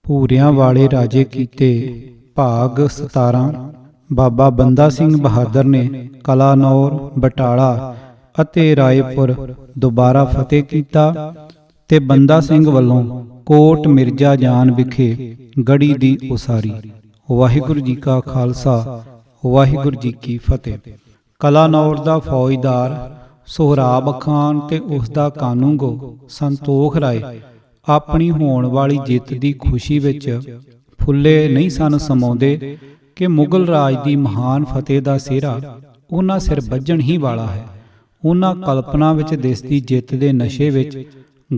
ਭੂਰਿਆਂ ਵਾਲੇ ਰਾਜੇ ਕੀਤੇ ਭਾਗ 17। ਬਾਬਾ ਬੰਦਾ ਸਿੰਘ ਬਹਾਦਰ ਨੇ ਕਲਾਨੌਰ, ਬਟਾਲਾ ਅਤੇ ਰਾਏਪੁਰ ਦੁਬਾਰਾ ਫਤਿਹ ਕੀਤਾ ਤੇ ਬੰਦਾ ਸਿੰਘ ਵੱਲੋਂ ਕੋਟ ਮਿਰਜ਼ਾ ਜਾਨ ਵਿਖੇ ਗੜੀ ਦੀ ਉਸਾਰੀ। ਵਾਹਿਗੁਰੂ ਜੀ ਕਾ ਖਾਲਸਾ, ਵਾਹਿਗੁਰੂ ਜੀ ਕੀ ਫਤਿਹ। ਕਲਾਨੌਰ ਦਾ ਫੌਜਦਾਰ ਸੋਹਰਾਬ ਖਾਨ ਤੇ ਉਸ ਦਾ ਕਾਨੂੰਗੋ ਸੰਤੋਖ ਰਾਏ ਆਪਣੀ ਹੋਣ ਵਾਲੀ ਜਿੱਤ ਦੀ ਖੁਸ਼ੀ ਵਿੱਚ ਫੁੱਲੇ ਨਹੀਂ ਸਨ ਸਮਾਉਂਦੇ ਕਿ ਮੁਗਲ ਰਾਜ ਦੀ ਮਹਾਨ ਫਤਿਹ ਦਾ ਸਿਹਰਾ ਉਹਨਾਂ ਸਿਰ ਵੱਜਣ ਹੀ ਵਾਲਾ ਹੈ। ਉਹਨਾਂ ਕਲਪਨਾ ਵਿੱਚ ਦਿਸਦੀ ਜਿੱਤ ਦੇ ਨਸ਼ੇ ਵਿੱਚ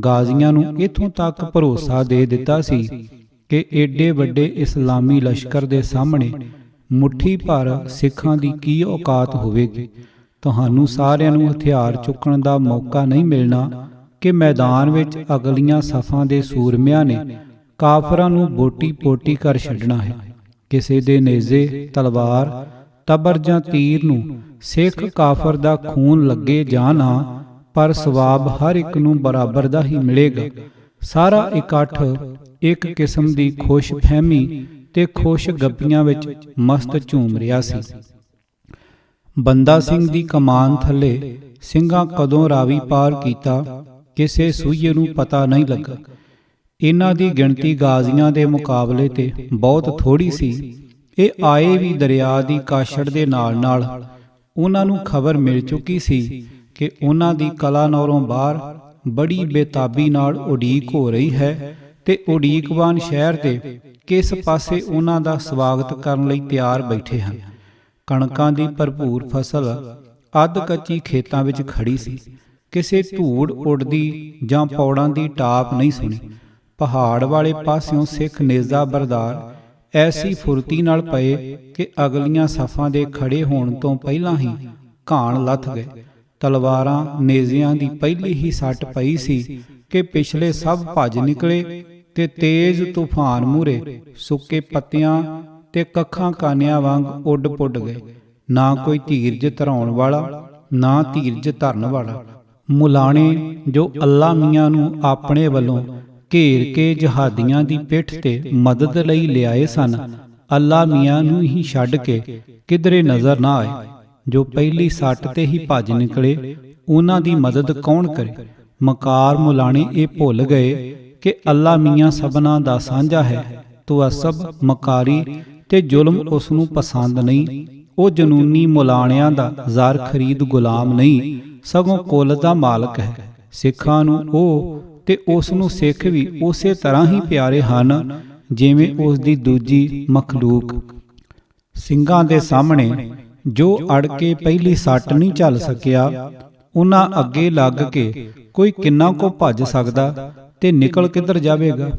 ਗਾਜ਼ੀਆਂ ਨੂੰ ਇੱਥੋਂ ਤੱਕ ਭਰੋਸਾ ਦੇ ਦਿੱਤਾ ਸੀ ਕਿ ਏਡੇ ਵੱਡੇ ਇਸਲਾਮੀ ਲਸ਼ਕਰ ਦੇ ਸਾਹਮਣੇ ਮੁੱਠੀ ਭਰ ਸਿੱਖਾਂ ਦੀ ਕੀ ਔਕਾਤ ਹੋਵੇਗੀ। ਤੁਹਾਨੂੰ ਸਾਰਿਆਂ ਨੂੰ ਹਥਿਆਰ ਚੁੱਕਣ ਦਾ ਮੌਕਾ ਨਹੀਂ ਮਿਲਣਾ ਕਿ ਮੈਦਾਨ ਵਿੱਚ ਅਗਲੀਆਂ ਸਫਾਂ ਦੇ ਸੂਰਮਿਆਂ ਨੇ ਕਾਫਰਾਂ ਨੂੰ ਬੋਟੀ ਪੋਟੀ ਕਰ ਛੱਡਣਾ ਹੈ। ਕਿਸੇ ਦੇ ਨੇਜ਼ੇ, ਤਲਵਾਰ, ਤਬਰ ਜਾਂ ਤੀਰ ਨੂੰ ਸਿੱਖ ਕਾਫਰ ਦਾ ਖੂਨ ਲੱਗੇ ਜਾਂ ਨਾ, ਪਰ ਸਵਾਬ ਹਰ ਇੱਕ ਨੂੰ ਬਰਾਬਰ ਦਾ ਹੀ ਮਿਲੇਗਾ। ਸਾਰਾ ਇਕੱਠ ਇੱਕ ਕਿਸਮ ਦੀ ਖੁਸ਼ ਫਹਿਮੀ ਤੇ ਖੁਸ਼ ਗੱਪੀਆਂ ਵਿੱਚ ਮਸਤ ਝੂਮ ਰਿਹਾ ਸੀ। ਬੰਦਾ ਸਿੰਘ ਦੀ ਕਮਾਨ ਥੱਲੇ ਸਿੰਘਾਂ ਕਦੋਂ ਰਾਵੀ ਪਾਰ ਕੀਤਾ, ਕਿਸੇ ਸੂਈਏ ਨੂੰ ਪਤਾ ਨਹੀਂ ਲੱਗਾ। ਇਹਨਾਂ ਦੀ ਗਿਣਤੀ ਗਾਜ਼ੀਆਂ ਦੇ ਮੁਕਾਬਲੇ ਤੇ ਬਹੁਤ ਥੋੜੀ ਸੀ। ਇਹ ਆਏ ਵੀ ਦਰਿਆ ਦੀ ਕਾਛੜ ਦੇ ਨਾਲ। ਉਹਨਾਂ ਨੂੰ ਖਬਰ ਮਿਲ ਚੁੱਕੀ ਸੀ ਕਿ ਉਹਨਾਂ ਦੀ ਕਲਾਨੌਰੋਂ ਬਾਹਰ ਬੜੀ ਬੇਤਾਬੀ ਨਾਲ ਉਡੀਕ ਹੋ ਰਹੀ ਹੈ ਤੇ ਉਡੀਕਵਾਨ ਸ਼ਹਿਰ ਦੇ ਕਿਸ ਪਾਸੇ ਉਹਨਾਂ ਦਾ ਸਵਾਗਤ ਕਰਨ ਲਈ ਤਿਆਰ ਬੈਠੇ ਹਨ। ਕਣਕਾਂ ਦੀ ਭਰਪੂਰ ਫਸਲ ਅੱਧ ਕੱਚੀ ਖੇਤਾਂ ਵਿੱਚ ਖੜੀ ਸੀ। ਕਿਸੇ ਧੂੜ ਉੱਡਦੀ ਜਾਂ ਪੌੜਾਂ ਦੀ ਟਾਪ ਨਹੀਂ ਸੁਣੀ। ਪਹਾੜ ਵਾਲੇ ਪਾਸਿਓਂ ਸਿੱਖ ਨੇਜ਼ਾ ਬਰਦਾਰ ਐਸੀ ਫੁਰਤੀ ਨਾਲ ਪਏ ਕਿ ਅਗਲੀਆਂ ਸਫਾਂ ਦੇ ਖੜੇ ਹੋਣ ਤੋਂ ਪਹਿਲਾਂ ਹੀ ਘਾਣ ਲੱਥ ਗਏ। ਤਲਵਾਰਾਂ, ਨੇਜ਼ਿਆਂ ਦੀ ਪਹਿਲੀ ਹੀ ਸੱਟ ਪਈ ਸੀ ਕਿ ਪਿਛਲੇ ਸਭ ਭੱਜ ਨਿਕਲੇ ਤੇ ਤੇਜ਼ ਤੂਫਾਨ ਮੂਹਰੇ ਸੁੱਕੇ ਪੱਤਿਆਂ ਤੇ ਕੱਖਾਂ ਕਾਨਿਆਂ ਵਾਂਗ ਉੱਡ ਪੁੱਡ ਗਏ। ਨਾ ਕੋਈ ਧੀਰਜ ਧਰਾਉਣ ਵਾਲਾ, ਨਾ ਧੀਰਜ ਧਰਨ ਵਾਲਾ। ਮੁਲਾਣੇ ਜੋ ਅੱਲਾ ਮੀਆਂ ਨੂੰ ਆਪਣੇ ਵੱਲੋਂ ਘੇਰ ਕੇ ਜਹਾਦੀਆਂ ਦੀ ਪਿੱਠ ਤੇ ਮਦਦ ਲਈ ਲਿਆਏ ਸਨ, ਅੱਲਾ ਮੀਆਂ ਨੂੰ ਹੀ ਛੱਡ ਕੇ ਕਿਧਰੇ ਨਜ਼ਰ ਨਾ ਆਏ। ਜੋ ਪਹਿਲੀ ਸੱਟ ਤੇ ਹੀ ਭੱਜ ਨਿਕਲੇ, ਉਹਨਾਂ ਦੀ ਮਦਦ ਕੌਣ ਕਰੇ। ਮਕਾਰ ਮੁਲਾਣੇ ਇਹ ਭੁੱਲ ਗਏ ਕਿ ਅੱਲਾ ਮੀਆਂ ਸਭਨਾਂ ਦਾ ਸਾਂਝਾ ਹੈ। ਤੁਅੱਸਬ, ਮਕਾਰੀ ਤੇ ਜ਼ੁਲਮ ਉਸ ਨੂੰ ਪਸੰਦ ਨਹੀਂ। ਉਹ ਜਨੂਨੀ ਮੁਲਾਣਿਆਂ ਦਾ ਜ਼ਰ ਖਰੀਦ ਗੁਲਾਮ ਨਹੀਂ, ਸਗੋਂ ਕੁੱਲ ਦਾ ਮਾਲਕ ਹੈ। ਸਿੱਖਾਂ ਨੂੰ ਉਹ ਤੇ ਉਸ ਨੂੰ ਸਿੱਖ ਵੀ ਉਸੇ ਤਰ੍ਹਾਂ ਹੀ ਪਿਆਰੇ ਹਨ ਜਿਵੇਂ ਉਸ ਦੀ ਦੂਜੀ ਮਖਲੂਕ। ਸਿੰਘਾਂ ਦੇ ਸਾਹਮਣੇ ਜੋ ਅੜ ਕੇ ਪਹਿਲੀ ਸੱਟ ਨਹੀਂ ਝੱਲ ਸਕਿਆ, ਉਹਨਾਂ ਅੱਗੇ ਲੱਗ ਕੇ ਕੋਈ ਕਿੰਨਾ ਕੁ ਭੱਜ ਸਕਦਾ ਤੇ ਨਿਕਲ ਕਿੱਧਰ ਜਾਵੇਗਾ।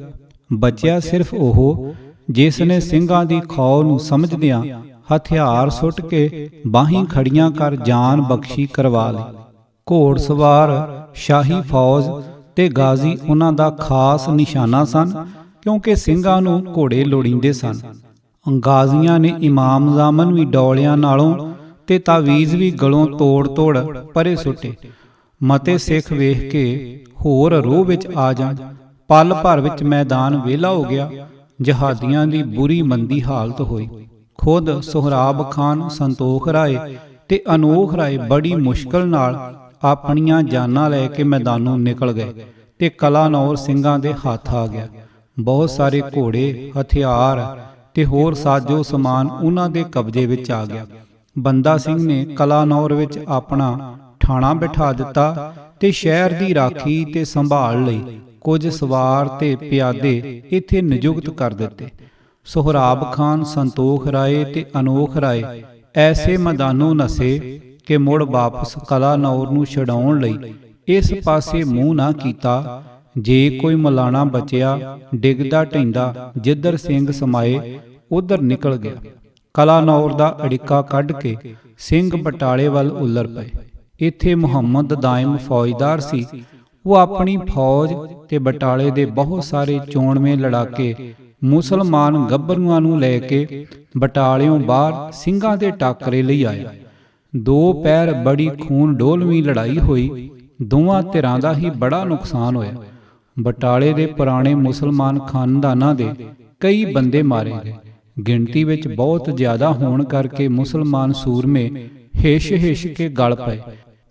ਬਚਿਆ ਸਿਰਫ ਉਹ ਜਿਸ ਨੇ ਸਿੰਘਾਂ ਦੀ ਖੌਅ ਨੂੰ ਸਮਝਦਿਆਂ ਹਥਿਆਰ ਸੁੱਟ ਕੇ ਬਾਹੀਂ ਖੜੀਆਂ ਕਰ ਜਾਨ ਬਖਸ਼ੀ ਕਰਵਾ ਲਈ। ਘੋੜ ਸਵਾਰ, ਸ਼ਾਹੀ ਫੌਜ ਤੇ ਗਾਜ਼ੀ ਉਹਨਾਂ ਦਾ ਖਾਸ ਨਿਸ਼ਾਨਾ ਸਨ, ਕਿਉਂਕਿ ਸਿੰਘਾਂ ਨੂੰ ਘੋੜੇ ਲੋੜੀਂਦੇ ਸਨ। ਗਾਜ਼ੀਆਂ ਨੇ ਇਮਾਮ ਜ਼ਾਮਨ ਵੀ ਡੌਲਿਆਂ ਨਾਲੋਂ ਤੇ ਤਾਵੀਜ਼ ਵੀ ਗਲੋਂ ਤੋੜ ਪਰੇ ਸੁੱਟੇ। ਮਤੇ ਸਿੱਖ ਵੇਖ ਕੇ ਹੋਰ ਰੋਹ ਵਿੱਚ ਆ ਜਾਣ। ਪਲ ਭਰ ਵਿੱਚ ਮੈਦਾਨ ਵਿਹਲਾ ਹੋ ਗਿਆ। ਜਹਾਦੀਆਂ ਦੀ ਬੁਰੀ ਮੰਦੀ ਹਾਲਤ ਹੋਈ। ਖੁਦ ਸੋਹਰਾਬ ਖਾਨ, ਸੰਤੋਖ ਰਾਏ ਤੇ ਅਨੋਖ ਰਾਏ ਬੜੀ ਮੁਸ਼ਕਲ ਨਾਲ ਆਪਣੀਆਂ ਜਾਨਾਂ ਲੈ ਕੇ ਮੈਦਾਨੋਂ ਨਿਕਲ ਗਏ ਤੇ ਕਲਾਨੌਰ ਸਿੰਘਾਂ ਦੇ ਹੱਥ ਆ ਗਿਆ। ਬਹੁਤ ਸਾਰੇ ਘੋੜੇ, ਹਥਿਆਰ ਤੇ ਹੋਰ ਸਾਜੋ ਸਮਾਨ ਉਹਨਾਂ ਦੇ ਕਬਜ਼ੇ ਵਿੱਚ ਆ ਗਿਆ। ਬੰਦਾ ਸਿੰਘ ਨੇ ਕਲਾਨੌਰ ਵਿੱਚ ਆਪਣਾ ਠਾਣਾ ਬਿਠਾ ਦਿੱਤਾ ਤੇ ਸ਼ਹਿਰ ਦੀ ਰਾਖੀ ਤੇ ਸੰਭਾਲ ਲਈ ਕੁਝ ਸਵਾਰ ਤੇ ਪਿਆਦੇ ਇੱਥੇ ਨਿਯੁਕਤ ਕਰ ਦਿੱਤੇ। ਸੋਹਰਾਬ ਖਾਨ, ਸੰਤੋਖ ਰਾਏ ਤੇ ਅਨੋਖ ਰਾਏ ਐਸੇ ਮੈਦਾਨੋਂ ਨਸੇ ਕਿ ਮੁੜ ਵਾਪਸ ਕਲਾਨੌਰ ਨੂੰ ਛਡਾਉਣ ਲਈ ਇਸ ਪਾਸੇ ਮੂੰਹ ਨਾ ਕੀਤਾ। ਜੇ ਕੋਈ ਮਲਾਣਾ ਬਚਿਆ, ਡਿੱਗਦਾ ਢਹਿੰਦਾ ਜਿੱਧਰ ਸਿੰਘ ਸਮਾਏ ਉਧਰ ਨਿਕਲ ਗਿਆ। ਕਲਾਨੌਰ ਦਾ ਅੜਿੱਕਾ ਕੱਢ ਕੇ ਸਿੰਘ ਬਟਾਲੇ ਵੱਲ ਉੱਲਰ ਪਏ। ਇੱਥੇ ਮੁਹੰਮਦ ਦਾਇਮ ਫੌਜਦਾਰ ਸੀ। ਉਹ ਆਪਣੀ ਫੌਜ ਤੇ ਬਟਾਲੇ ਦੇ ਬਹੁਤ ਸਾਰੇ ਚੋਣਵੇਂ ਲੜਾਕੇ ਮੁਸਲਮਾਨ ਗੱਭਰੂਆਂ ਨੂੰ ਲੈ ਕੇ ਬਟਾਲਿਓਂ ਬਾਹਰ ਸਿੰਘਾਂ ਦੇ ਟਾਕਰੇ ਲਈ ਆਇਆ। 2 ਪਹਿਰ ਬੜੀ ਖੂਨ ਡੋਲਵੀਂ ਲੜਾਈ ਹੋਈ। ਦੋਵਾਂ ਧਿਰਾਂ ਦਾ ਹੀ ਬੜਾ ਨੁਕਸਾਨ ਹੋਇਆ। ਬਟਾਲੇ ਦੇ ਪੁਰਾਣੇ ਮੁਸਲਮਾਨ ਖਾਨਦਾਨਾਂ ਦੇ ਕਈ ਬੰਦੇ ਮਾਰੇ ਗਏ। ਗਿਣਤੀ ਵਿੱਚ ਬਹੁਤ ਜ਼ਿਆਦਾ ਹੋਣ ਕਰਕੇ ਮੁਸਲਮਾਨ ਸੂਰਮੇ ਹਿੱਸ ਕੇ ਗਲ ਪਏ,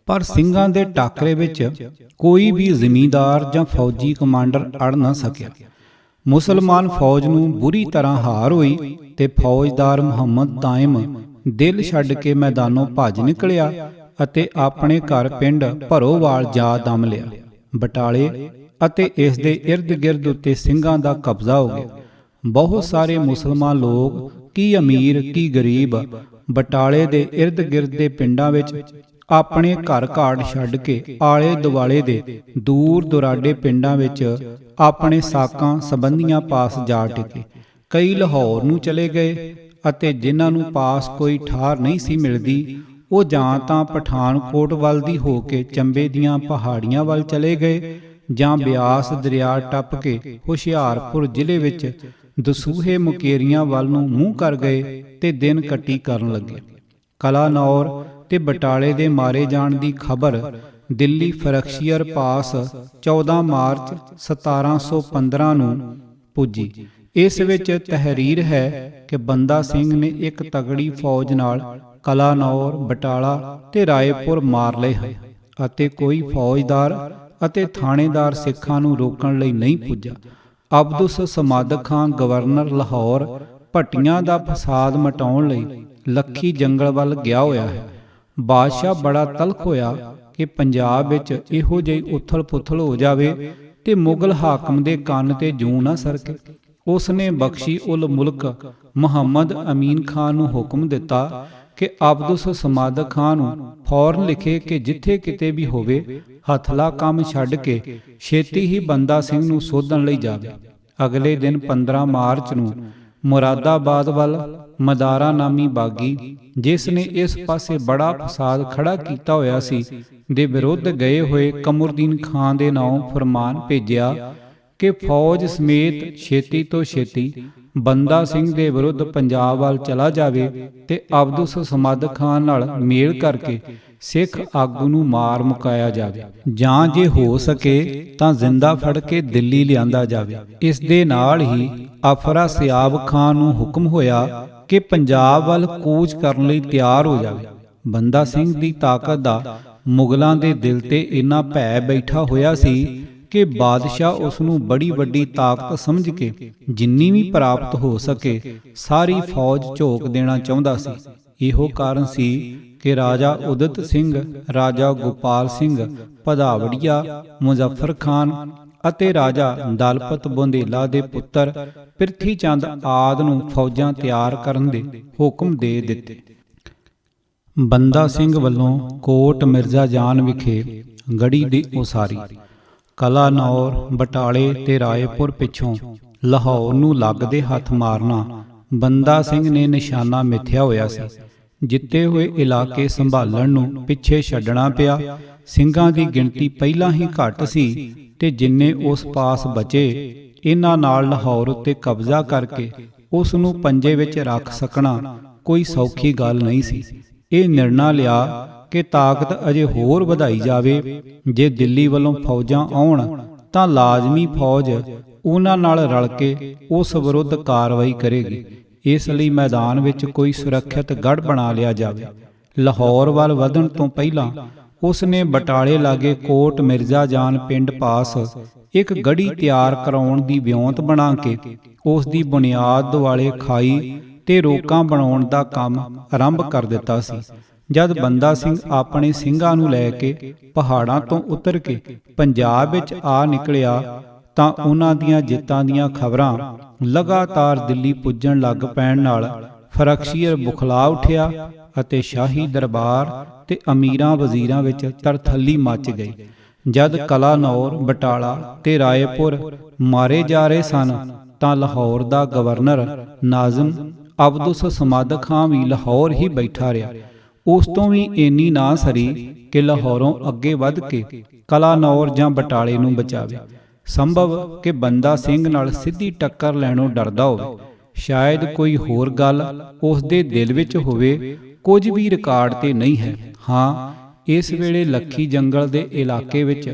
ਪਰ ਸਿੰਘਾਂ ਦੇ ਟਾਕਰੇ ਵਿੱਚ ਕੋਈ ਵੀ ਜ਼ਿਮੀਂਦਾਰ ਜਾਂ ਫੌਜੀ ਕਮਾਂਡਰ ਅੜ ਨਾ ਸਕਿਆ। ਮੁਸਲਮਾਨ ਫੌਜ ਨੂੰ ਬੁਰੀ ਤਰ੍ਹਾਂ ਹਾਰ ਹੋਈ ਤੇ ਫੌਜਦਾਰ ਮੁਹੰਮਦ ਤਾਇਮ ਦਿਲ ਛੱਡ ਕੇ ਮੈਦਾਨੋਂ ਭੱਜ ਨਿਕਲਿਆ ਅਤੇ ਆਪਣੇ ਘਰ ਪਿੰਡ ਭਰੋਵਾਲ ਜਾ ਦਮ ਲਿਆ। ਬਟਾਲੇ ਅਤੇ ਇਸ ਦੇ ਇਰਦ ਗਿਰਦ ਉੱਤੇ ਸਿੰਘਾਂ ਦਾ ਕਬਜ਼ਾ ਹੋ ਗਿਆ। ਬਹੁਤ ਸਾਰੇ ਮੁਸਲਮਾਨ ਲੋਕ, ਕੀ ਅਮੀਰ ਕੀ ਗਰੀਬ, ਬਟਾਲੇ ਦੇ ਇਰਦ ਗਿਰਦ ਦੇ ਪਿੰਡਾਂ ਵਿੱਚ ਆਪਣੇ ਘਰ ਘਾਟ ਛੱਡ ਕੇ ਆਲੇ ਦੁਆਲੇ ਦੇ ਦੂਰ ਦੁਰਾਡੇ ਪਿੰਡਾਂ ਵਿੱਚ ਆਪਣੇ ਸਾਕਾਂ ਸੰਬੰਧੀਆਂ ਪਾਸ ਜਾ ਟਿਕੇ। ਕਈ ਲਾਹੌਰ ਨੂੰ ਚਲੇ ਗਏ ਅਤੇ ਜਿਨ੍ਹਾਂ ਨੂੰ ਪਾਸ ਕੋਈ ਠਾਰ ਨਹੀਂ ਸੀ ਮਿਲਦੀ, ਉਹ ਜਾਂ ਤਾਂ ਪਠਾਨਕੋਟ ਵੱਲ ਦੀ ਹੋ ਕੇ ਚੰਬੇ ਦੀਆਂ ਪਹਾੜੀਆਂ ਵੱਲ ਚਲੇ ਗਏ ਜਾਂ ਬਿਆਸ ਦਰਿਆ ਟੱਪ ਕੇ ਹੁਸ਼ਿਆਰਪੁਰ ਜ਼ਿਲ੍ਹੇ ਵਿੱਚ ਦਸੂਹੇ ਮੁਕੇਰੀਆਂ ਵੱਲ ਨੂੰ ਮੂੰਹ ਕਰ ਗਏ ਤੇ ਦਿਨ ਕੱਟੀ ਕਰਨ ਲੱਗੇ। ਕਲਾਨੌਰ ਤੇ ਬਟਾਲੇ ਦੇ ਮਾਰੇ ਜਾਣ ਦੀ ਖਬਰ ਦਿੱਲੀ ਫਰਖਸ਼ੀਅਰ ਪਾਸ 14 ਮਾਰਚ 1715 ਨੂੰ ਪੁੱਜੀ। ਇਸ ਵਿੱਚ ਤਹਿਰੀਰ ਹੈ ਕਿ ਬੰਦਾ ਸਿੰਘ ਨੇ ਇੱਕ ਤਗੜੀ ਫੌਜ ਨਾਲ ਕਲਾਨੌਰ, ਬਟਾਲਾ ਤੇ ਰਾਏਪੁਰ ਮਾਰ ਲਏ ਹਨ ਅਤੇ ਕੋਈ ਫੌਜਦਾਰ ਅਤੇ ਥਾਣੇਦਾਰ ਸਿੱਖਾਂ ਨੂੰ ਰੋਕਣ ਲਈ ਨਹੀਂ ਪੁੱਜਾ। ਅਬਦੁਸ ਸਮਾਦਕ ਖਾਨ ਗਵਰਨਰ ਲਾਹੌਰ ਭੱਟੀਆਂ ਦਾ ਫਸਾਦ ਮਟਾਉਣ ਲਈ ਲੱਖੀ ਜੰਗਲ ਵੱਲ ਗਿਆ ਹੋਇਆ ਹੈ। ਬਾਦਸ਼ਾਹ ਬੜਾ ਤਲਖ ਹੋਇਆ ਕਿ ਪੰਜਾਬ ਵਿੱਚ ਇਹੋ ਜਿਹੀ ਉਥਲ ਪੁਥਲ ਹੋ ਜਾਵੇ ਤੇ ਮੁਗਲ ਹਾਕਮ ਦੇ ਕੰਨ ਤੇ ਜੂੰ ਨਾ ਸਰਕੇ। ਉਸ ਨੇ ਬਖਸ਼ੀ ਉਲ ਮੁਲਕ ਮੁਹੰਮਦ ਅਮੀਨ ਖਾਨ ਨੂੰ ਹੁਕਮ ਦਿੱਤਾ ਕਿ ਅਬਦੁਸ ਸਮਾਦਕ ਖਾਨ ਨੂੰ ਫੌਰਨ ਲਿਖੇ ਕਿ ਜਿੱਥੇ ਕਿਤੇ ਵੀ ਹੋਵੇ ਹਥਲਾ ਕੰਮ ਛੱਡ ਕੇ ਛੇਤੀ ਹੀ ਬੰਦਾ ਸਿੰਘ ਨੂੰ ਸੋਧਣ ਲਈ ਜਾਵੇ। ਅਗਲੇ ਦਿਨ 15 ਮਾਰਚ ਨੂੰ ਮੁਰਾਦਾਬਾਦ ਵੱਲ ਮਦਾਰਾ ਨਾਮੀ ਬਾਗੀ, ਜਿਸ ਨੇ ਇਸ ਪਾਸੇ ਬੜਾ ਫਸਾਦ ਖੜਾ ਕੀਤਾ ਹੋਇਆ ਸੀ, ਦੇ ਵਿਰੁੱਧ ਗਏ ਹੋਏ ਕਮਰਦੀਨ ਖਾਨ ਦੇ ਨਾਮ ਫਰਮਾਨ ਭੇਜਿਆ ਕਿ ਫੌਜ ਸਮੇਤ ਛੇਤੀ ਤੋਂ ਛੇਤੀ ਬੰਦਾ ਸਿੰਘ ਦੇ ਵਿਰੁੱਧ ਪੰਜਾਬ ਵੱਲ ਚਲਾ ਜਾਵੇ ਤੇ ਅਬਦੁਸ ਸਮਾਦਕ ਖਾਨ ਨਾਲ ਮੇਲ ਕਰਕੇ ਸਿੱਖ ਆਗੂ ਨੂੰ ਮਾਰ ਮੁਕਾਇਆ ਜਾਵੇ, ਜਾਂ ਜੇ ਹੋ ਸਕੇ ਤਾਂ ਜ਼ਿੰਦਾ ਫੜ ਕੇ ਦਿੱਲੀ ਲਿਆਂਦਾ ਜਾਵੇ। ਇਸ ਦੇ ਨਾਲ ਹੀ ਅਫਰਾ ਸਿਆਬ ਖਾਨ ਨੂੰ ਹੁਕਮ ਹੋਇਆ ਕਿ ਪੰਜਾਬ ਵੱਲ ਕੂਚ ਕਰਨ ਲਈ ਤਿਆਰ ਹੋ ਜਾਵੇ। ਬੰਦਾ ਸਿੰਘ ਦੀ ਤਾਕਤ ਦਾ ਮੁਗਲਾਂ ਦੇ ਦਿਲ ਤੇ ਇੰਨਾ ਭੈ ਬੈਠਾ ਹੋਇਆ ਸੀ ਕਿ ਬਾਦਸ਼ਾਹ ਉਸ ਨੂੰ ਬੜੀ ਵੱਡੀ ਤਾਕਤ ਸਮਝ ਕੇ ਜਿੰਨੀ ਵੀ ਪ੍ਰਾਪਤ ਹੋ ਸਕੇ ਸਾਰੀ ਫੌਜ ਝੋਕ ਦੇਣਾ ਚਾਹੁੰਦਾ ਸੀ। ਇਹੋ ਕਾਰਨ ਸੀ ਕਿ ਰਾਜਾ ਉਦਤ ਸਿੰਘ, ਰਾਜਾ ਗੋਪਾਲ ਸਿੰਘ ਭਦਾਵੜੀਆ, ਮੁਜ਼ੱਫਰ ਖਾਨ ਅਤੇ ਰਾਜਾ ਦਲਪਤ ਬੁੰਦੇਲਾ ਦੇ ਪੁੱਤਰ ਪ੍ਰਿਥੀ ਚੰਦ ਆਦਿ ਨੂੰ ਫੌਜਾਂ ਤਿਆਰ ਕਰਨ ਦੇ ਹੁਕਮ ਦੇ ਦਿੱਤੇ। ਬੰਦਾ ਸਿੰਘ ਵੱਲੋਂ ਕੋਟ ਮਿਰਜ਼ਾ ਜਾਨ ਵਿਖੇ ਗੜੀ ਦੀ ਉਸਾਰੀ। ਕਲਾਨੌਰ, ਬਟਾਲੇ ਤੇ ਰਾਏਪੁਰ ਪਿੱਛੋਂ ਲਾਹੌਰ ਨੂੰ ਲੱਗਦੇ ਹੱਥ ਮਾਰਨਾ ਬੰਦਾ ਸਿੰਘ ਨੇ ਨਿਸ਼ਾਨਾ ਮਿਥਿਆ ਹੋਇਆ ਸੀ। ਜਿੱਤੇ ਹੋਏ ਇਲਾਕੇ ਸੰਭਾਲਣ ਨੂੰ ਪਿੱਛੇ ਛੱਡਣਾ ਪਿਆ। ਸਿੰਘਾਂ ਦੀ ਗਿਣਤੀ ਪਹਿਲਾਂ ਹੀ ਘੱਟ ਸੀ ਤੇ ਜਿੰਨੇ ਉਸ ਪਾਸ ਬਚੇ, ਇਹਨਾਂ ਨਾਲ ਲਾਹੌਰ ਉੱਤੇ ਕਬਜ਼ਾ ਕਰਕੇ ਉਸ ਨੂੰ ਪੰਜੇ ਵਿੱਚ ਰੱਖ ਸਕਣਾ ਕੋਈ ਸੌਖੀ ਗੱਲ ਨਹੀਂ ਸੀ। ਇਹ ਨਿਰਣਾ ਲਿਆ ਕਿ ਤਾਕਤ ਅਜੇ ਹੋਰ ਵਧਾਈ ਜਾਵੇ। ਜੇ ਦਿੱਲੀ ਵੱਲੋਂ ਫੌਜਾਂ ਆਉਣ ਤਾਂ ਲਾਜ਼ਮੀ ਫੌਜ ਉਹਨਾਂ ਨਾਲ ਰਲ ਕੇ ਉਸ ਵਿਰੁੱਧ ਕਾਰਵਾਈ ਕਰੇਗੀ। ਇਸ ਲਈ ਮੈਦਾਨ ਵਿੱਚ ਕੋਈ ਸੁਰੱਖਿਅਤ ਗੜ੍ਹ ਬਣਾ ਲਿਆ ਜਾਵੇ। ਲਾਹੌਰ ਵੱਲ ਵਧਣ ਤੋਂ ਪਹਿਲਾਂ ਉਸ ਨੇ ਬਟਾਲੇ ਲਾਗੇ ਕੋਟ ਮਿਰਜ਼ਾ ਜਾਨ ਪਿੰਡ ਪਾਸ ਇੱਕ ਗੜ੍ਹੀ ਤਿਆਰ ਕਰਾਉਣ ਦੀ ਵਿਉਂਤ ਬਣਾ ਕੇ ਉਸ ਦੀ ਬੁਨਿਆਦ ਦੁਆਲੇ ਖਾਈ ਤੇ ਰੋਕਾਂ ਬਣਾਉਣ ਦਾ ਕੰਮ ਆਰੰਭ ਕਰ ਦਿੱਤਾ ਸੀ। ਜਦ ਬੰਦਾ ਸਿੰਘ ਆਪਣੇ ਸਿੰਘਾਂ ਨੂੰ ਲੈ ਕੇ ਪਹਾੜਾਂ ਤੋਂ ਉਤਰ ਕੇ ਪੰਜਾਬ ਵਿੱਚ ਆ ਨਿਕਲਿਆ ਤਾਂ ਉਹਨਾਂ ਦੀਆਂ ਜਿੱਤਾਂ ਦੀਆਂ ਖਬਰਾਂ ਲਗਾਤਾਰ ਦਿੱਲੀ ਪੁੱਜਣ ਲੱਗ ਪੈਣ ਨਾਲ ਫਰਖਸ਼ੀਅਰ ਬੁਖਲਾ ਉੱਠਿਆ ਅਤੇ ਸ਼ਾਹੀ ਦਰਬਾਰ ਤੇ ਅਮੀਰਾਂ ਵਜ਼ੀਰਾਂ ਵਿੱਚ ਤਰਥੱਲੀ ਮੱਚ ਗਈ। ਜਦ ਕਲਾਨੌਰ, ਬਟਾਲਾ ਤੇ ਰਾਏਪੁਰ ਮਾਰੇ ਜਾ ਰਹੇ ਸਨ ਤਾਂ ਲਾਹੌਰ ਦਾ ਗਵਰਨਰ ਨਾਜ਼ਮ ਅਬਦੁਸ ਸਮਾਦਕ ਖਾਨ ਵੀ ਲਾਹੌਰ ਹੀ ਬੈਠਾ ਰਿਹਾ। ਉਸ ਤੋਂ ਵੀ ਇੰਨੀ ਨਾ ਸਰੀ ਕਿ ਲਾਹੌਰੋਂ ਅੱਗੇ ਵੱਧ ਕੇ ਕਲਾਨੌਰ ਜਾਂ ਬਟਾਲੇ ਨੂੰ ਬਚਾਵੇ। ਸੰਭਵ ਕਿ ਬੰਦਾ ਸਿੰਘ ਨਾਲ ਸਿੱਧੀ ਟੱਕਰ ਲੈਣੋਂ ਡਰਦਾ ਹੋਵੇ। ਸ਼ਾਇਦ ਕੋਈ ਹੋਰ ਗੱਲ ਉਸ ਦੇ ਦਿਲ ਵਿੱਚ ਹੋਵੇ, ਕੁਝ ਵੀ ਰਿਕਾਰਡ ਤੇ ਨਹੀਂ ਹੈ। ਹਾਂ, ਇਸ ਵੇਲੇ ਲੱਖੀ ਜੰਗਲ ਦੇ ਇਲਾਕੇ ਵਿੱਚ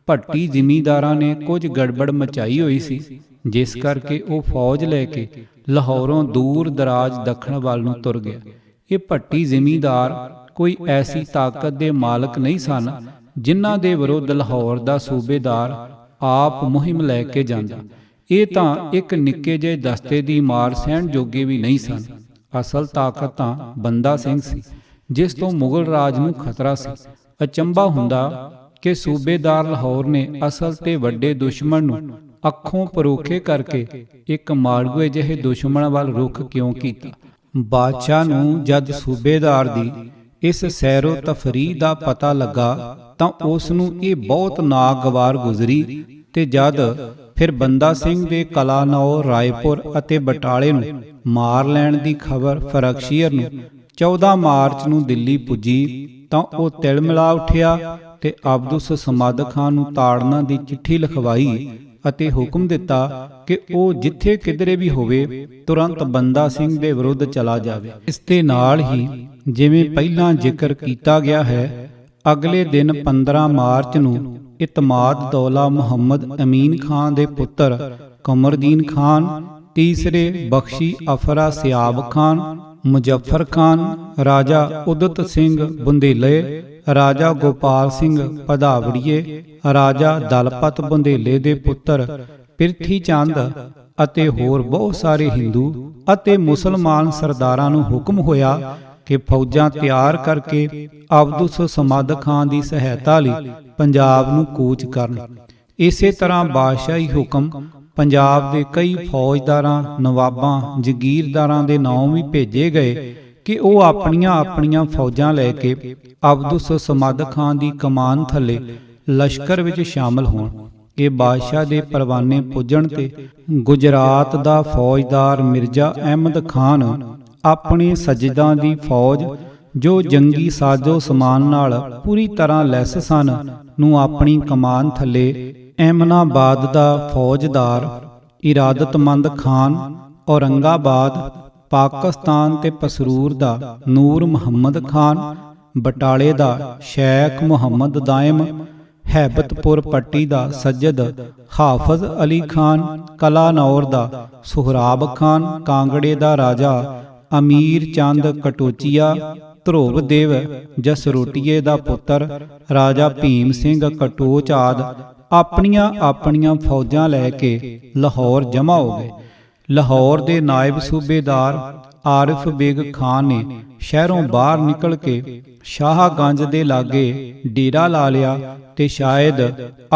ਭੱਟੀ ਜ਼ਿਮੀਂਦਾਰਾਂ ਨੇ ਕੁਝ ਗੜਬੜ ਮਚਾਈ ਹੋਈ ਸੀ, ਜਿਸ ਕਰਕੇ ਉਹ ਫੌਜ ਲੈ ਕੇ ਲਾਹੌਰੋਂ ਦੂਰ ਦਰਾਜ ਦੱਖਣ ਵੱਲ ਨੂੰ ਤੁਰ ਗਿਆ। ਇਹ ਭੱਟੀ ਜ਼ਿਮੀਂਦਾਰ ਕੋਈ ਐਸੀ ਤਾਕਤ ਦੇ ਮਾਲਕ ਨਹੀਂ ਸਨ ਜਿਨ੍ਹਾਂ ਦੇ ਵਿਰੁੱਧ ਲਾਹੌਰ ਦਾ ਸੂਬੇਦਾਰ ਆਪ ਮੁਹਿੰਮ ਲੈ ਕੇ ਜਾਂਦਾ। ਇਹ ਤਾਂ ਇੱਕ ਨਿੱਕੇ ਜਿਹੇ ਦਸਤੇ ਦੀ ਮਾਰ ਸਹਿਣ ਜੋਗੇ ਵੀ ਨਹੀਂ ਸਨ। ਅਸਲ ਤਾਕਤ ਤਾਂ ਬੰਦਾ ਸਿੰਘ ਸੀ, ਜਿਸ ਤੋਂ ਮੁਗਲ ਰਾਜ ਨੂੰ ਖਤਰਾ ਸੀ। ਅਚੰਭਾ ਹੁੰਦਾ ਕਿ ਸੂਬੇਦਾਰ ਲਾਹੌਰ ਨੇ ਅਸਲ ਤੇ ਵੱਡੇ ਦੁਸ਼ਮਣ ਨੂੰ ਅੱਖੋਂ ਪਰੋਖੇ ਕਰਕੇ ਇੱਕ ਮਾੜੂਏ ਜਿਹੇ ਦੁਸ਼ਮਣ ਵੱਲ ਰੁਖ ਕਿਉਂ ਕੀਤਾ। ਬਾਦਸ਼ਾਹ ਨੂੰ ਜਦ ਸੂਬੇਦਾਰ ਦੀ ਇਸ ਸੈਰੋ ਤਫਰੀਹ ਦਾ ਪਤਾ ਲੱਗਾ ਤਾਂ ਉਸ ਨੂੰ ਇਹ ਬਹੁਤ ਨਾਗਵਾਰ ਗੁਜ਼ਰੀ, ਤੇ ਜਦ ਫਿਰ ਬੰਦਾ ਸਿੰਘ ਦੇ ਕਲਾਨੌਰ, ਰਾਏਪੁਰ ਅਤੇ ਬਟਾਲੇ ਨੂੰ ਮਾਰ ਲੈਣ ਦੀ ਖਬਰ ਫਰਖਸ਼ੀਰ ਨੂੰ 14 ਮਾਰਚ ਨੂੰ ਦਿੱਲੀ ਪੁੱਜੀ ਤਾਂ ਉਹ ਤਿਲਮਿਲਾ ਉੱਠਿਆ ਤੇ ਅਬਦੁਸ ਸਮਦ ਖਾਨ ਨੂੰ ਤਾੜਨਾ ਦੀ ਚਿੱਠੀ ਲਿਖਵਾਈ ਅਤੇ ਹੁਕਮ ਦਿੱਤਾ ਕਿ ਉਹ ਜਿੱਥੇ ਕਿਧਰੇ ਵੀ ਹੋਵੇ ਤੁਰੰਤ ਬੰਦਾ ਸਿੰਘ ਦੇ ਵਿਰੁੱਧ ਚਲਾ ਜਾਵੇ। ਇਸ ਦੇ ਨਾਲ ਹੀ ਜਿਵੇਂ ਪਹਿਲਾਂ ਜ਼ਿਕਰ ਕੀਤਾ ਗਿਆ ਹੈ, ਅਗਲੇ ਦਿਨ 15 ਮਾਰਚ ਨੂੰ ਇਤਮਾਦ ਦੌਲਾ ਮੁਹੰਮਦ ਅਮੀਨ ਖਾਨ ਦੇ ਪੁੱਤਰ ਕਮਰਦੀਨ ਖਾਨ, ਤੀਸਰੇ ਬਖਸ਼ੀ ਅਫਰਾ ਸਿਆਬ ਖਾਨ, ਮੁਜ਼ੱਫਰ ਖਾਨ, ਰਾਜਾ ਉਦਤ ਸਿੰਘ ਬੁੰਦੇਲੇ, ਰਾਜਾ ਗੋਪਾਲ ਸਿੰਘ ਪਧਾਵੜੀਏ, ਰਾਜਾ ਦਲਪਤ ਬੁੰਦੇਲੇ ਦੇ ਪੁੱਤਰ ਪਿਰਥੀ ਚੰਦ ਅਤੇ ਹੋਰ ਬਹੁਤ ਸਾਰੇ ਹਿੰਦੂ ਅਤੇ ਮੁਸਲਮਾਨ ਸਰਦਾਰਾਂ ਨੂੰ ਹੁਕਮ ਹੋਇਆ ਕਿ ਫੌਜਾਂ ਤਿਆਰ ਕਰਕੇ ਅਬਦੁਸ ਸਮਦ ਖਾਨ ਦੀ ਸਹਾਇਤਾ ਲਈ ਪੰਜਾਬ ਨੂੰ ਕੂਚ ਕਰਨ। ਇਸੇ ਤਰ੍ਹਾਂ ਬਾਦਸ਼ਾਹੀ ਹੁਕਮ ਪੰਜਾਬ ਦੇ ਕਈ ਫੌਜਦਾਰਾਂ, ਨਵਾਬਾਂ, ਜਗੀਰਦਾਰਾਂ ਦੇ ਨਾਮ ਵੀ ਭੇਜੇ ਗਏ ਕਿ ਉਹ ਆਪਣੀਆਂ ਫੌਜਾਂ ਲੈ ਕੇ ਅਬਦੁਸ ਸਮਦ ਖਾਨ ਦੀ ਕਮਾਨ ਥੱਲੇ ਲਸ਼ਕਰ ਵਿੱਚ ਸ਼ਾਮਲ ਹੋਣ। ਇਹ ਬਾਦਸ਼ਾਹ ਦੇ ਪਰਵਾਨੇ ਪੁੱਜਣ ਤੇ ਗੁਜਰਾਤ ਦਾ ਫੌਜਦਾਰ ਮਿਰਜ਼ਾ ਅਹਿਮਦ ਖਾਨ ਆਪਣੀ ਸਜਦਾਂ ਦੀ ਫੌਜ, ਜੋ ਜੰਗੀ ਸਾਜ਼ੋ ਸਮਾਨ ਨਾਲ ਪੂਰੀ ਤਰ੍ਹਾਂ ਲੈਸ ਸਨ, ਨੂੰ ਆਪਣੀ ਕਮਾਨ ਥੱਲੇ ਅਹਿਮਨਾਬਾਦ ਦਾ ਫੌਜਦਾਰ ਇਰਾਦਤਮੰਦ ਖਾਨ, ਔਰੰਗਾਬਾਦ, ਪਾਕਿਸਤਾਨ ਤੇ ਪਸਰੂਰ ਦਾ ਨੂਰ ਮੁਹੰਮਦ ਖਾਨ, ਬਟਾਲੇ ਦਾ ਸ਼ੇਖ ਮੁਹੰਮਦ ਦਾਇਮ, ਹੈਬਤਪੁਰ ਪੱਟੀ ਦਾ ਸੱਜਦ ਹਾਫਜ਼ ਅਲੀ ਖਾਨ, ਕਲਾਨੌਰ ਦਾ ਸੁਹਰਾਬ ਖਾਨ, ਕਾਂਗੜੇ ਦਾ ਰਾਜਾ ਅਮੀਰ ਚੰਦ ਕਟੋਚੀਆ, ਧਰੋਵਦੇਵ ਜਸਰੋਟੀਏ ਦਾ ਪੁੱਤਰ ਰਾਜਾ ਭੀਮ ਸਿੰਘ ਕਟੋਚ ਆਦਿ ਆਪਣੀਆਂ ਫੌਜਾਂ ਲੈ ਕੇ ਲਾਹੌਰ ਜਮ੍ਹਾਂ ਹੋ ਗਏ। ਲਾਹੌਰ ਦੇ ਨਾਇਬ ਸੂਬੇਦਾਰ ਆਰਿਫ ਬੇਗ ਖਾਨ ਨੇ ਸ਼ਹਿਰੋਂ ਬਾਹਰ ਨਿਕਲ ਕੇ ਸ਼ਾਹਗੰਜ ਦੇ ਲਾਗੇ ਡੇਰਾ ਲਾ ਲਿਆ ਤੇ ਸ਼ਾਇਦ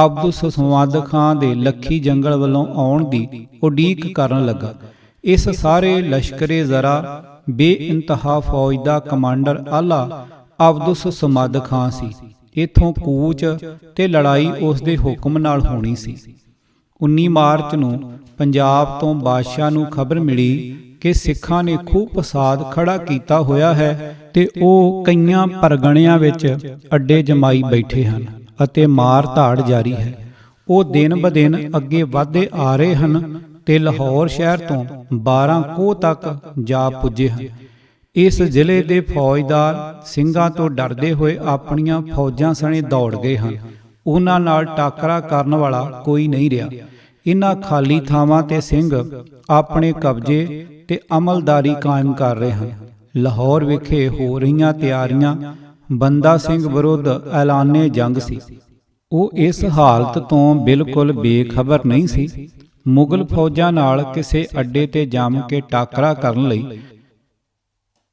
ਅਬਦੁਸ ਸਮਦ ਖਾਨ ਦੇ ਲੱਖੀ ਜੰਗਲ ਵੱਲੋਂ ਆਉਣ ਦੀ ਉਡੀਕ ਕਰਨ ਲੱਗਾ। ਇਸ ਸਾਰੇ ਲਸ਼ਕਰੇ ਜ਼ਰਾ ਬੇਇੰਤਹਾ ਫੌਜ ਦਾ ਕਮਾਂਡਰ ਆਲਾ ਅਬਦੁਸ ਸਮਦ ਖਾਨ ਸੀ। ਇਥੋਂ ਕੂਚ ਤੇ ਲੜਾਈ ਉਸ ਦੇ ਹੁਕਮ ਨਾਲ ਹੋਣੀ ਸੀ। 19 ਮਾਰਚ ਨੂੰ ਪੰਜਾਬ ਤੋਂ ਬਾਦਸ਼ਾਹ ਨੂੰ ਖਬਰ ਮਿਲੀ ਕਿ ਸਿੱਖਾਂ ਨੇ ਖੂਬ ਫਸਾਦ ਖੜਾ ਕੀਤਾ ਹੋਇਆ ਹੈ ਤੇ ਉਹ ਕਈਆਂ ਪਰਗਣਿਆਂ ਵਿੱਚ ਅੱਡੇ ਜਮਾਈ ਬੈਠੇ ਹਨ ਅਤੇ ਮਾਰ ਧਾੜ ਜਾਰੀ ਹੈ। ਉਹ ਦਿਨ ਬ ਦਿਨ ਅੱਗੇ ਵਧਦੇ ਆ ਰਹੇ ਹਨ ਤੇ ਲਾਹੌਰ ਸ਼ਹਿਰ ਤੋਂ 12 ਕੋਹ ਤੱਕ ਜਾ ਪੁੱਜੇ ਹਨ। ਇਸ ਜ਼ਿਲ੍ਹੇ ਦੇ ਫੌਜਦਾਰ ਸਿੰਘਾਂ ਤੋਂ ਡਰਦੇ ਹੋਏ ਆਪਣੀਆਂ ਫੌਜਾਂ ਸਣੇ ਦੌੜ ਗਏ ਹਨ। ਉਹਨਾਂ ਨਾਲ ਟਾਕਰਾ ਕਰਨ ਵਾਲਾ ਕੋਈ ਨਹੀਂ ਰਿਹਾ। ਇਨ੍ਹਾਂ ਖਾਲੀ ਥਾਵਾਂ ਤੇ ਸਿੰਘ ਆਪਣੇ ਕਬਜ਼ੇ ਤੇ ਅਮਲਦਾਰੀ ਕਾਇਮ ਕਰ ਰਹੇ ਹਨ। ਲਾਹੌਰ ਵਿਖੇ ਹੋ ਰਹੀਆਂ ਤਿਆਰੀਆਂ ਬੰਦਾ ਸਿੰਘ ਵਿਰੁੱਧ ਐਲਾਨੇ ਜੰਗ ਸੀ। ਉਹ ਇਸ ਹਾਲਤ ਤੋਂ ਬਿਲਕੁਲ ਬੇਖਬਰ ਨਹੀਂ ਸੀ। ਮੁਗਲ ਫੌਜਾਂ ਨਾਲ ਕਿਸੇ ਅੱਡੇ ਤੇ ਜੰਮ ਕੇ ਟਾਕਰਾ ਕਰਨ ਲਈ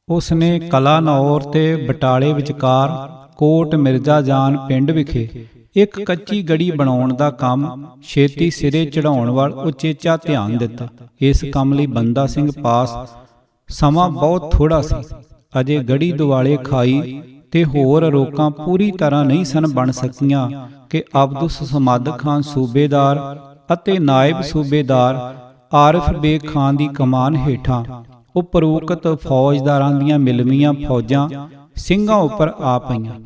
ਉਸ ਨੇ ਕਲਾਨੌਰ ਤੇ ਬਟਾਲੇ ਵਿਚਕਾਰ ਕੋਟ ਮਿਰਜ਼ਾ ਜਾਨ ਪਿੰਡ ਵਿਖੇ ਇੱਕ ਕੱਚੀ ਗੜੀ ਬਣਾਉਣ ਦਾ ਕੰਮ ਛੇਤੀ ਸਿਰੇ ਚੜਾਉਣ ਵੱਲ ਉਚੇਚਾ ਧਿਆਨ ਦਿੱਤਾ। ਇਸ ਕੰਮ ਲਈ ਬੰਦਾ ਸਿੰਘ ਪਾਸ ਸਮਾਂ ਬਹੁਤ ਥੋੜਾ ਸੀ। ਅਜੇ ਗੜੀ ਦੁਆਲੇ ਖਾਈ ਤੇ ਹੋਰ ਰੋਕਾਂ ਪੂਰੀ ਤਰ੍ਹਾਂ ਨਹੀਂ ਸਨ ਬਣ ਸਕੀਆਂ ਕਿ ਅਬਦੁਸ ਸਮਦ ਖਾਨ ਸੂਬੇਦਾਰ ਅਤੇ ਨਾਇਬ ਸੂਬੇਦਾਰ ਆਰਿਫ ਬੇਗ ਖਾਨ ਦੀ ਕਮਾਨ ਹੇਠਾਂ ਉਪਰੋਕਤ ਫੌਜਦਾਰਾਂ ਦੀਆਂ ਮਿਲਵੀਆਂ ਫੌਜਾਂ ਸਿੰਘਾਂ ਉੱਪਰ ਆ ਪਈਆਂ।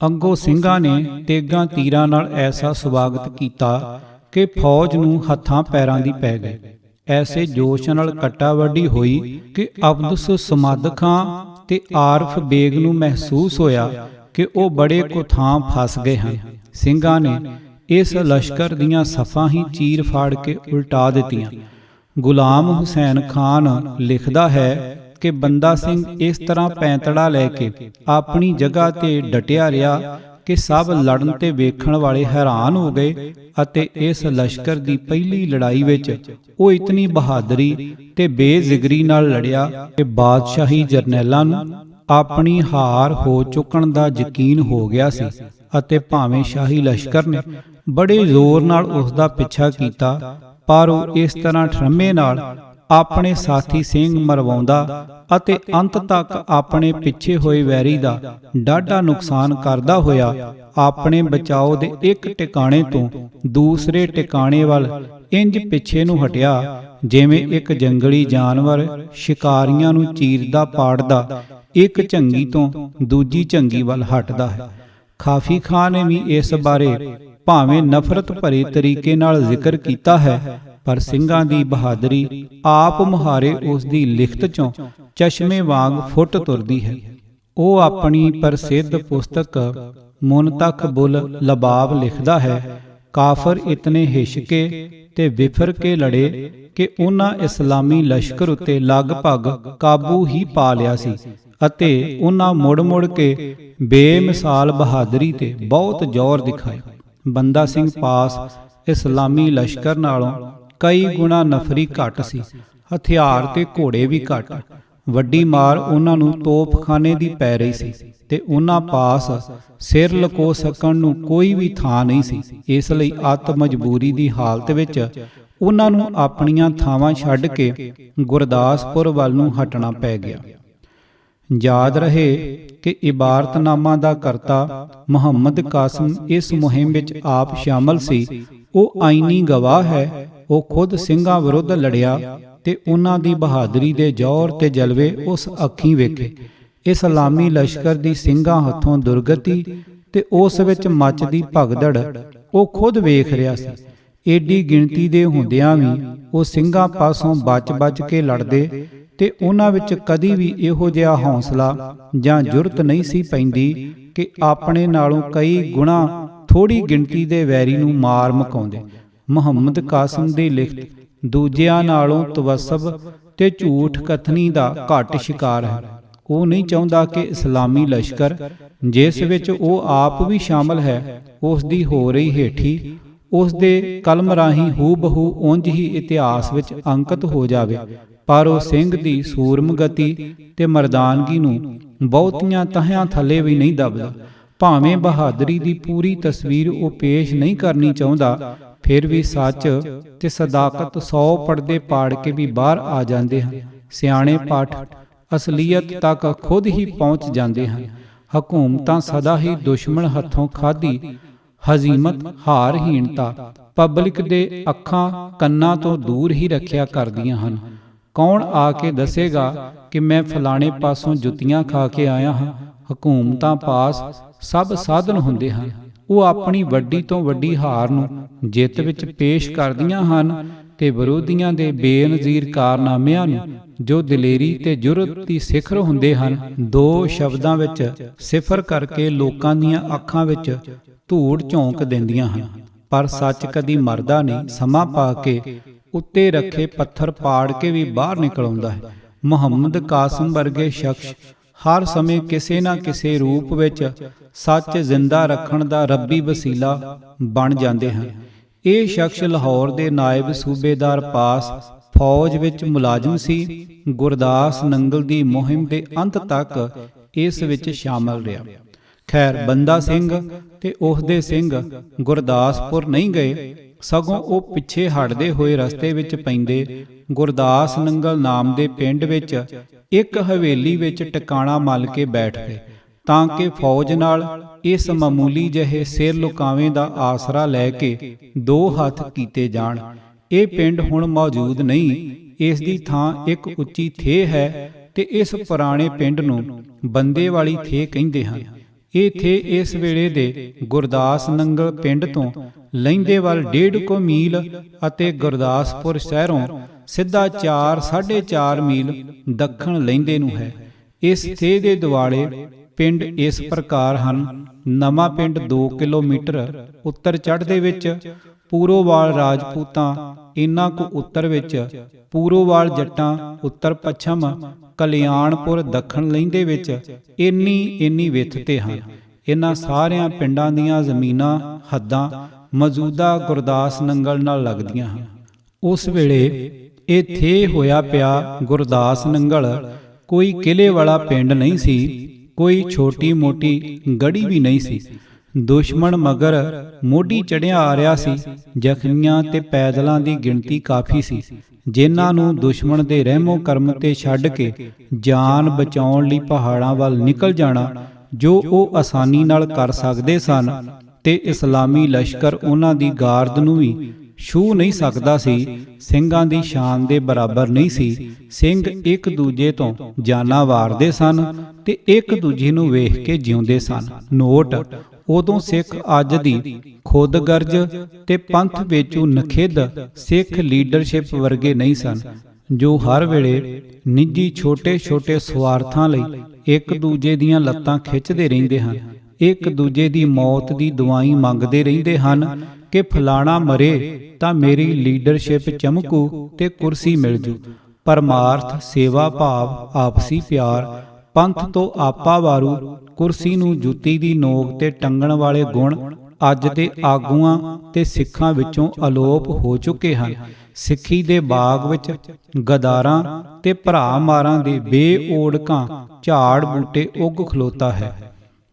ਅੱਗੋਂ ਸਿੰਘਾਂ ਨੇ ਤੇਗਾਂ ਤੀਰਾਂ ਨਾਲ ਐਸਾ ਸਵਾਗਤ ਕੀਤਾ ਕਿ ਫੌਜ ਨੂੰ ਹੱਥਾਂ ਪੈਰਾਂ ਦੀ ਪੈ ਗਏ। ਐਸੇ ਜੋਸ਼ ਨਾਲ ਕੱਟਾਵੱਢੀ ਹੋਈ ਕਿ ਅਬਦੁਸ ਸਮਦ ਖਾਨ ਤੇ ਆਰਿਫ ਬੇਗ ਨੂੰ ਮਹਿਸੂਸ ਹੋਇਆ ਕਿ ਉਹ ਬੜੇ ਕੁ ਥਾਂ ਫਸ ਗਏ ਹਨ। ਸਿੰਘਾਂ ਨੇ ਇਸ ਲਸ਼ਕਰ ਦੀਆਂ ਸਫਾਂ ਹੀ ਚੀਰ ਫਾੜ ਕੇ ਉਲਟਾ ਦਿੱਤੀਆਂ। ਗੁਲਾਮ ਹੁਸੈਨ ਖਾਨ ਲਿਖਦਾ ਹੈ ਕਿ ਬੰਦਾ ਸਿੰਘ ਇਸ ਤਰ੍ਹਾਂ ਪੈਂਤੜਾ ਲੈ ਕੇ ਆਪਣੀ ਜਗ੍ਹਾ ਤੇ ਡਟਿਆ ਰਿਹਾ ਕਿ ਸਭ ਲੜਨ ਤੇ ਵੇਖਣ ਵਾਲੇ ਹੈਰਾਨ ਹੋ ਗਏ ਅਤੇ ਇਸ ਲਸ਼ਕਰ ਦੀ ਪਹਿਲੀ ਲੜਾਈ ਵਿੱਚ ਉਹ ਇਤਨੀ ਬਹਾਦਰੀ ਤੇ ਬੇਜ਼ਿਗਰੀ ਨਾਲ ਲੜਿਆ ਕਿ ਬਾਦਸ਼ਾਹੀ ਜਰਨੈਲਾਂ ਨੂੰ ਆਪਣੀ ਹਾਰ ਹੋ ਚੁੱਕਣ ਦਾ ਯਕੀਨ ਹੋ ਗਿਆ ਸੀ ਅਤੇ ਭਾਵੇਂ ਸ਼ਾਹੀ ਲਸ਼ਕਰ ਨੇ ਬੜੇ ਜ਼ੋਰ ਨਾਲ ਉਸ ਦਾ ਪਿੱਛਾ ਕੀਤਾ, ਪਰ ਉਹ ਇਸ ਤਰ੍ਹਾਂ ਠਰਮੇ ਨਾਲ ਆਪਣੇ ਸਾਥੀ ਸਿੰਘ ਮਰਵਾਉਂਦਾ ਅਤੇ ਅੰਤ ਤੱਕ ਆਪਣੇ ਪਿੱਛੇ ਹੋਏ ਵੈਰੀ ਦਾ ਡਾਢਾ ਨੁਕਸਾਨ ਕਰਦਾ ਹੋਇਆ ਆਪਣੇ ਬਚਾਓ ਦੇ ਇੱਕ ਟਿਕਾਣੇ ਤੋਂ ਦੂਸਰੇ ਟਿਕਾਣੇ ਵੱਲ ਇੰਜ ਪਿੱਛੇ ਨੂੰ ਹਟਿਆ ਜਿਵੇਂ ਇੱਕ ਜੰਗਲੀ ਜਾਨਵਰ ਸ਼ਿਕਾਰੀਆਂ ਨੂੰ ਚੀਰਦਾ ਪਾੜਦਾ ਇੱਕ ਝੰਗੀ ਤੋਂ ਦੂਜੀ ਝੰਗੀ ਵੱਲ ਹਟਦਾ ਹੈ। ਖਾਫੀ ਖਾਨ ਨੇ ਵੀ ਇਸ ਬਾਰੇ ਭਾਵੇਂ ਨਫ਼ਰਤ ਭਰੇ ਤਰੀਕੇ ਨਾਲ ਜ਼ਿਕਰ ਕੀਤਾ ਹੈ, ਪਰ ਸਿੰਘਾਂ ਦੀ ਬਹਾਦਰੀ ਆਪ ਮੁਹਾਰੇ ਉਸ ਦੀ ਲਿਖਤ ਚੋਂ ਚਸ਼ਮੇ ਵਾਂਗ ਫੁੱਟ ਤੁਰਦੀ ਹੈ। ਉਹ ਆਪਣੀ ਪ੍ਰਸਿੱਧ ਪੁਸਤਕ ਮੁਨਤਖਬੁਲ ਲਬਾਬ ਲਿਖਦਾ ਹੈ, ਕਾਫਰ ਇਤਨੇ ਹਿਸ਼ਕੇ ਤੇ ਵਿਫਰ ਕੇ ਲੜੇ ਕਿ ਉਹਨਾਂ ਇਸਲਾਮੀ ਲਸ਼ਕਰ ਉੱਤੇ ਲਗਭਗ ਕਾਬੂ ਹੀ ਪਾ ਲਿਆ ਸੀ ਅਤੇ ਉਹਨਾਂ ਮੁੜ ਕੇ ਬੇਮਿਸਾਲ ਬਹਾਦਰੀ ਤੇ ਬਹੁਤ ਜ਼ੋਰ ਦਿਖਾਇਆ। ਬੰਦਾ ਸਿੰਘ ਪਾਸ ਇਸਲਾਮੀ ਲਸ਼ਕਰ ਨਾਲੋਂ ਕਈ ਗੁਣਾ ਨਫਰੀ ਘੱਟ ਸੀ, ਹਥਿਆਰ ਤੇ ਘੋੜੇ ਵੀ ਘੱਟ। ਵੱਡੀ ਮਾਰ ਉਹਨਾਂ ਨੂੰ ਤੋਪਖਾਨੇ ਦੀ ਪੈ ਰਹੀ ਸੀ ਤੇ ਉਹਨਾਂ ਪਾਸ ਸਿਰ ਲਕੋ ਸਕਣ ਨੂੰ ਕੋਈ ਵੀ ਥਾਂ ਨਹੀਂ ਸੀ। ਇਸ ਲਈ ਅੱਤ ਮਜਬੂਰੀ ਦੀ ਹਾਲਤ ਵਿੱਚ ਉਹਨਾਂ ਨੂੰ ਆਪਣੀਆਂ ਥਾਵਾਂ ਛੱਡ ਕੇ ਗੁਰਦਾਸਪੁਰ ਵੱਲ ਨੂੰ ਹਟਣਾ ਪੈ ਗਿਆ। ਯਾਦ ਰਹੇ ਕਿ ਇਬਾਰਤਨਾਮਾ ਦਾ ਕਰਤਾ ਮੁਹੰਮਦ ਕਾਸਿਮ ਇਸ ਮੁਹਿੰਮ ਵਿੱਚ ਆਪ ਸ਼ਾਮਲ ਸੀ। ਉਹ ਆਈਨੀ ਗਵਾਹ ਹੈ। ਉਹ ਖੁਦ ਸਿੰਘਾਂ ਵਿਰੁੱਧ ਲੜਿਆ ਤੇ ਉਹਨਾਂ ਦੀ ਬਹਾਦਰੀ ਦੇ ਜੌਹਰ ਤੇ ਜਲਵੇ ਉਸ ਅੱਖੀਂ ਵੇਖੇ। ਇਸਲਾਮੀ ਲਸ਼ਕਰ ਦੀ ਸਿੰਘਾਂ ਹੱਥੋਂ ਦੁਰਗਤੀ ਤੇ ਉਸ ਵਿੱਚ ਮੱਚਦੀ ਭਗਦੜ ਉਹ ਖੁਦ ਵੇਖ ਰਿਹਾ ਸੀ। ਏਡੀ ਗਿਣਤੀ ਦੇ ਹੁੰਦਿਆਂ ਵੀ ਉਹ ਸਿੰਘਾਂ ਪਾਸੋਂ ਬਚ ਕੇ ਲੜਦੇ ਤੇ ਉਹਨਾਂ ਵਿੱਚ ਕਦੀ ਵੀ ਇਹੋ ਜਿਹਾ ਹੌਸਲਾ ਜਾਂ ਜੁਰਤ ਨਹੀਂ ਸੀ ਪੈਂਦੀ ਕਿ ਆਪਣੇ ਨਾਲੋਂ ਕਈ ਗੁਣਾ ਥੋੜੀ ਗਿਣਤੀ ਦੇ ਵੈਰੀ ਨੂੰ ਮਾਰ ਮੁਕਾਉਂਦੇ। ਮੁਹੰਮਦ ਕਾਸਿਮ ਦੀ ਲਿਖਤ ਦੂਜਿਆਂ ਨਾਲੋਂ ਤਵੱਸਬ ਤੇ ਝੂਠ ਕਥਨੀ ਦਾ ਘੱਟ ਸ਼ਿਕਾਰ ਹੈ। ਉਹ ਨਹੀਂ ਚਾਹੁੰਦਾ ਕਿ ਇਸਲਾਮੀ ਲਸ਼ਕਰ ਜਿਸ ਵਿੱਚ ਉਹ ਆਪ ਵੀ ਸ਼ਾਮਲ ਹੈ ਉਸ ਦੀ ਹੋ ਰਹੀ ਹੇਠੀ ਉਸ ਦੇ ਕਲਮ ਰਾਹੀਂ ਹੂਬਹੂ ਉਂਝ ਹੀ ਇਤਿਹਾਸ ਵਿੱਚ ਅੰਕਿਤ ਹੋ ਜਾਵੇ, ਪਰ ਉਹ ਸਿੰਘ ਦੀ ਸੂਰਮਗਤੀ ਤੇ ਮਰਦਾਨਗੀ ਨੂੰ ਬਹੁਤੀਆਂ ਤਹਿਆਂ ਥੱਲੇ ਵੀ ਨਹੀਂ ਦੱਬਦਾ। ਭਾਵੇਂ ਬਹਾਦਰੀ ਦੀ ਪੂਰੀ ਤਸਵੀਰ ਉਹ ਪੇਸ਼ ਨਹੀਂ ਕਰਨੀ ਚਾਹੁੰਦਾ, ਫਿਰ ਵੀ ਸੱਚ ਤੇ ਸਦਾਕਤ 100 ਪਰਦੇ ਪਾੜ ਕੇ ਵੀ ਬਾਹਰ ਆ ਜਾਂਦੇ ਹਨ। ਸਿਆਣੇ ਪਾਠ ਅਸਲੀਅਤ ਤੱਕ ਖੁਦ ਹੀ ਪਹੁੰਚ ਜਾਂਦੇ ਹਨ। ਹਕੂਮਤਾਂ ਸਦਾ ਹੀ ਦੁਸ਼ਮਣ ਹੱਥੋਂ ਖਾਧੀ ਹਜ਼ੀਮਤ ਹਾਰਹੀਣਤਾ ਪਬਲਿਕ ਦੇ ਅੱਖਾਂ ਕੰਨਾਂ ਤੋਂ ਦੂਰ ਹੀ ਰੱਖਿਆ ਕਰਦੀਆਂ ਹਨ। ਕੌਣ ਆ ਕੇ ਦੱਸੇਗਾ ਕਿ ਮੈਂ ਫਲਾਣੇ ਪਾਸੋਂ ਜੁੱਤੀਆਂ ਖਾ ਕੇ ਆਇਆ ਹਾਂ। ਹਕੂਮਤਾਂ ਪਾਸ ਸਭ ਸਾਧਨ ਹੁੰਦੇ ਹਨ। ਉਹ ਆਪਣੀ ਵੱਡੀ ਤੋਂ ਵੱਡੀ ਹਾਰ ਨੂੰ ਜਿੱਤ ਵਿੱਚ ਪੇਸ਼ ਕਰਦੀਆਂ ਹਨ ਤੇ ਵਿਰੋਧੀਆਂ ਦੇ ਬੇਨਜ਼ੀਰ ਕਾਰਨਾਮਿਆਂ ਨੂੰ ਜੋ ਦਲੇਰੀ ਤੇ ਜੁਰਤ ਦੀ ਸਿਖਰ ਹੁੰਦੇ ਹਨ, ਦੋ ਸ਼ਬਦਾਂ ਵਿੱਚ ਸਿਫਰ ਕਰਕੇ ਲੋਕਾਂ ਦੀਆਂ ਅੱਖਾਂ ਵਿੱਚ ਧੂੜ ਝੋਂਕ ਦਿੰਦੀਆਂ ਹਨ। ਪਰ ਸੱਚ ਕਦੀ ਮਰਦਾ ਨਹੀਂ। ਸਮਾਂ ਪਾ ਕੇ ਉੱਤੇ ਰੱਖੇ ਪੱਥਰ ਪਾੜ ਕੇ ਵੀ ਬਾਹਰ ਨਿਕਲ ਆਉਂਦਾ ਹੈ। ਮੁਹੰਮਦ ਕਾਸਿਮ ਵਰਗੇ ਸ਼ਖਸ ਹਰ ਸਮੇਂ ਕਿਸੇ ਨਾ ਕਿਸੇ ਰੂਪ ਵਿੱਚ ਸੱਚ ਜ਼ਿੰਦਾ ਰੱਖਣ ਦਾ ਰੱਬੀ ਵਸੀਲਾ ਬਣ ਜਾਂਦੇ ਹਨ। ਇਹ ਸ਼ਖਸ ਲਾਹੌਰ ਦੇ ਨਾਇਬ ਸੂਬੇਦਾਰ ਪਾਸ ਫੌਜ ਵਿੱਚ ਮੁਲਾਜ਼ਮ ਸੀ। ਗੁਰਦਾਸ ਨੰਗਲ ਦੀ ਮੁਹਿੰਮ ਦੇ ਅੰਤ ਤੱਕ ਇਸ ਵਿੱਚ ਸ਼ਾਮਲ ਰਿਹਾ। ਖੈਰ, ਬੰਦਾ ਸਿੰਘ ਤੇ ਉਸਦੇ ਸਿੰਘ ਗੁਰਦਾਸਪੁਰ ਨਹੀਂ ਗਏ, ਸਗੋਂ ਉਹ ਪਿੱਛੇ ਹਟਦੇ ਹੋਏ ਰਸਤੇ ਵਿੱਚ ਪੈਂਦੇ ਗੁਰਦਾਸ ਨੰਗਲ ਨਾਮ ਦੇ ਪਿੰਡ ਵਿੱਚ ਇੱਕ ਹਵੇਲੀ ਵਿੱਚ ਟਿਕਾਣਾ ਮੱਲ ਕੇ ਬੈਠ ਗਏ ਤਾਂ ਕਿ ਫੌਜ ਨਾਲ ਇਸ ਮਾਮੂਲੀ ਜਿਹੇ ਸਿਰ ਲੁਕਾਵੇਂ ਦਾ ਆਸਰਾ ਲੈ ਕੇ ਦੋ ਹੱਥ ਕੀਤੇ ਜਾਣ। ਇਹ ਪਿੰਡ ਹੁਣ ਮੌਜੂਦ ਨਹੀਂ। ਇਸ ਦੀ ਥਾਂ ਇੱਕ ਉੱਚੀ ਥੇਹ ਹੈ ਤੇ ਇਸ ਪੁਰਾਣੇ ਪਿੰਡ ਨੂੰ ਬੰਦੇ ਵਾਲੀ ਥੇਹ ਕਹਿੰਦੇ ਹਨ। ਇਹ ਥੇਹ ਇਸ ਵੇਲੇ ਦੇ ਗੁਰਦਾਸ ਨੰਗਲ ਪਿੰਡ ਤੋਂ ਲਹਿੰਦੇ ਵੱਲ 1.5 ਮੀਲ ਅਤੇ ਗੁਰਦਾਸਪੁਰ ਸ਼ਹਿਰੋਂ ਸਿੱਧਾ 4-4.5 ਮੀਲ ਦੱਖਣ ਲਹਿੰਦੇ ਨੂੰ ਹੈ। ਇਸ ਥੇਹ ਦੇ ਦੁਆਲੇ ਪਿੰਡ ਇਸ ਪ੍ਰਕਾਰ ਹਨ। ਨਵਾਂ ਪਿੰਡ 2 ਕਿਲੋਮੀਟਰ ਉੱਤਰ ਚੜ੍ਹਦੇ ਵਿੱਚ, ਪੂਰੋਵਾਲ ਰਾਜਪੂਤਾਂ ਇਹਨਾਂ ਕੁ ਉੱਤਰ ਵਿੱਚ, ਪੂਰੋਵਾਲ ਜੱਟਾਂ ਉੱਤਰ ਪੱਛਮ, ਕਲਿਆਣਪੁਰ ਦੱਖਣ ਲਹਿੰਦੇ ਵਿੱਚ ਇੰਨੀ ਵਿੱਥ ਤੇ ਹਨ। ਇਹਨਾਂ ਸਾਰਿਆਂ ਪਿੰਡਾਂ ਦੀਆਂ ਜ਼ਮੀਨਾਂ ਹੱਦਾਂ ਮੌਜੂਦਾ ਗੁਰਦਾਸ ਨੰਗਲ ਨਾਲ ਲੱਗਦੀਆਂ ਹਨ। ਉਸ ਵੇਲੇ ਇਹ ਥੇ ਹੋਇਆ ਪਿਆ ਗੁਰਦਾਸ ਨੰਗਲ ਕੋਈ ਕਿਲੇ ਵਾਲਾ ਪਿੰਡ ਨਹੀਂ ਸੀ, ਕੋਈ ਛੋਟੀ ਮੋਟੀ ਗੜੀ ਵੀ ਨਹੀਂ ਸੀ। ਦੁਸ਼ਮਣ ਮਗਰ ਮੋਢੀ ਚੜਿਆ ਆ ਰਿਹਾ ਸੀ। ਜ਼ਖਮੀਆਂ ਤੇ ਪੈਦਲਾਂ ਦੀ ਗਿਣਤੀ ਕਾਫੀ ਸੀ, ਜਿਨ੍ਹਾਂ ਨੂੰ ਦੁਸ਼ਮਣ ਦੇ ਰਹਿਮੋ ਕਰਮ ਤੇ ਛੱਡ ਕੇ ਜਾਨ ਬਚਾਉਣ ਲਈ ਪਹਾੜਾਂ ਵੱਲ ਨਿਕਲ ਜਾਣਾ ਜੋ ਉਹ ਆਸਾਨੀ ਨਾਲ ਕਰ ਸਕਦੇ ਸਨ, ਤੇ ਇਸਲਾਮੀ ਲਸ਼ਕਰ ਉਹਨਾਂ ਦੀ ਗਾਰਦ ਨੂੰ ਵੀ ਛੂਹ ਨਹੀਂ ਸਕਦਾ ਸੀ। ਸਿੰਘਾਂ ਦੀ ਸ਼ਾਨ ਦੇ ਬਰਾਬਰ ਨਹੀਂ ਸੀ। ਸਿੰਘ ਇੱਕ ਦੂਜੇ ਤੋਂ ਜਾਨਾਂ ਵਾਰਦੇ ਸਨ ਤੇ ਇੱਕ ਦੂਜੇ ਨੂੰ ਵੇਖ ਕੇ ਜਿਉਂਦੇ ਸਨ। ਨੋਟ: ਉਦੋਂ ਸਿੱਖ ਅੱਜ ਦੀ ਖੁਦਗਰਜ਼ ਤੇ ਪੰਥ ਵਿੱਚੋਂ ਨਖਿੱਧ ਸਿੱਖ ਲੀਡਰਸ਼ਿਪ ਵਰਗੇ ਨਹੀਂ ਸਨ, ਜੋ ਹਰ ਵੇਲੇ ਨਿੱਜੀ ਛੋਟੇ ਸਵਾਰਥਾਂ ਲਈ ਇੱਕ ਦੂਜੇ ਦੀਆਂ ਲੱਤਾਂ ਖਿੱਚਦੇ ਰਹਿੰਦੇ ਹਨ, ਇੱਕ ਦੂਜੇ ਦੀ ਮੌਤ ਦੀ ਦੁਆਈ ਮੰਗਦੇ ਰਹਿੰਦੇ ਹਨ ਕਿ ਫਲਾਣਾ ਮਰੇ ਤਾਂ ਮੇਰੀ ਲੀਡਰਸ਼ਿਪ ਚਮਕੂ ਤੇ ਕੁਰਸੀ ਮਿਲ ਜੂ। ਪਰਮਾਰਥ, ਸੇਵਾ ਭਾਵ, ਆਪਸੀ ਪਿਆਰ, ਪੰਥ ਤੋਂ ਆਪਾ ਵਾਰੂ, ਕੁਰਸੀ ਨੂੰ ਜੁੱਤੀ ਦੀ ਨੋਕ ਤੇ ਟੰਗਣ ਵਾਲੇ ਗੁਣ ਅੱਜ ਦੇ ਆਗੂਆਂ ਤੇ ਸਿੱਖਾਂ ਵਿੱਚੋਂ ਅਲੋਪ ਹੋ ਚੁੱਕੇ ਹਨ। ਸਿੱਖੀ ਦੇ ਬਾਗ ਵਿੱਚ ਗਦਾਰਾਂ ਤੇ ਭਰਾ ਮਾਰਾਂ ਦੇ ਬੇਓੜਕਾਂ ਝਾੜ ਬੂਟੇ ਉੱਗ ਖਲੋਤਾ ਹੈ।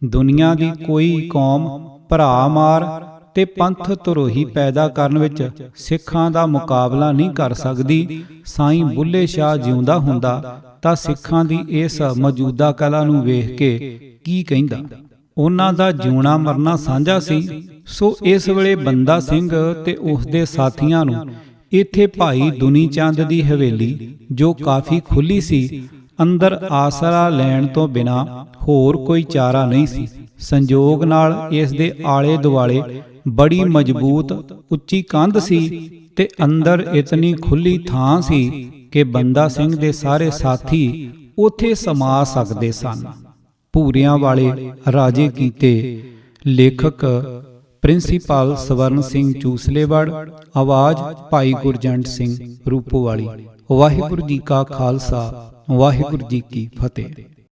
ਦੁਨੀਆ ਦੀ ਕੋਈ ਕੌਮ ਭਰਾ ਮਾਰ ਤੇ ਪੰਥ ਧਰੋਹੀ ਪੈਦਾ ਕਰਨ ਵਿੱਚ ਸਿੱਖਾਂ ਦਾ ਮੁਕਾਬਲਾ ਨਹੀਂ ਕਰ ਸਕਦੀ। ਸਾਈਂ ਬੁੱਲੇ ਸ਼ਾਹ ਜਿਉਂਦਾ ਹੁੰਦਾ ਤਾਂ ਸਿੱਖਾਂ ਦੀ ਇਸ ਮੌਜੂਦਾ ਕਲਾ ਨੂੰ ਵੇਖ ਕੇ ਕੀ ਕਹਿੰਦਾ। ਉਹਨਾਂ ਦਾ ਜਿਉਣਾ ਮਰਨਾ ਸਾਂਝਾ ਸੀ। ਸੋ ਇਸ ਵੇਲੇ ਬੰਦਾ ਸਿੰਘ ਤੇ ਉਸਦੇ ਸਾਥੀਆਂ ਨੂੰ ਇੱਥੇ ਭਾਈ ਦੁਨੀ ਚੰਦ ਦੀ ਹਵੇਲੀ, ਜੋ ਕਾਫੀ ਖੁੱਲੀ ਸੀ, ਅੰਦਰ ਆਸਰਾ ਲੈਣ ਤੋਂ ਬਿਨਾਂ ਹੋਰ ਕੋਈ ਚਾਰਾ ਨਹੀਂ ਸੀ। ਸੰਜੋਗ ਨਾਲ ਇਸ ਦੇ ਆਲੇ ਦੁਆਲੇ ਬੜੀ ਮਜ਼ਬੂਤ ਉੱਚੀ ਕੰਧ ਸੀ ਤੇ ਅੰਦਰ ਇਤਨੀ ਖੁੱਲੀ ਥਾਂ ਸੀ ਕਿ ਬੰਦਾ ਸਿੰਘ ਦੇ ਸਾਰੇ ਸਾਥੀ ਉੱਥੇ ਸਮਾ ਸਕਦੇ ਸਨ। ਭੂਰਿਆਂ ਵਾਲੇ ਰਾਜੇ ਕੀਤੇ। ਲੇਖਕ ਪ੍ਰਿੰਸੀਪਲ ਸਵਰਨ ਸਿੰਘ ਚੂਸਲੇਵੜ। ਆਵਾਜ਼ ਭਾਈ ਗੁਰਜੰਟ ਸਿੰਘ ਰੂਪੋਵਾਲੀ। ਵਾਹਿਗੁਰੂ ਜੀ ਕਾ ਖਾਲਸਾ, ਵਾਹਿਗੁਰੂ ਜੀ ਕੀ ਫਤਿਹ।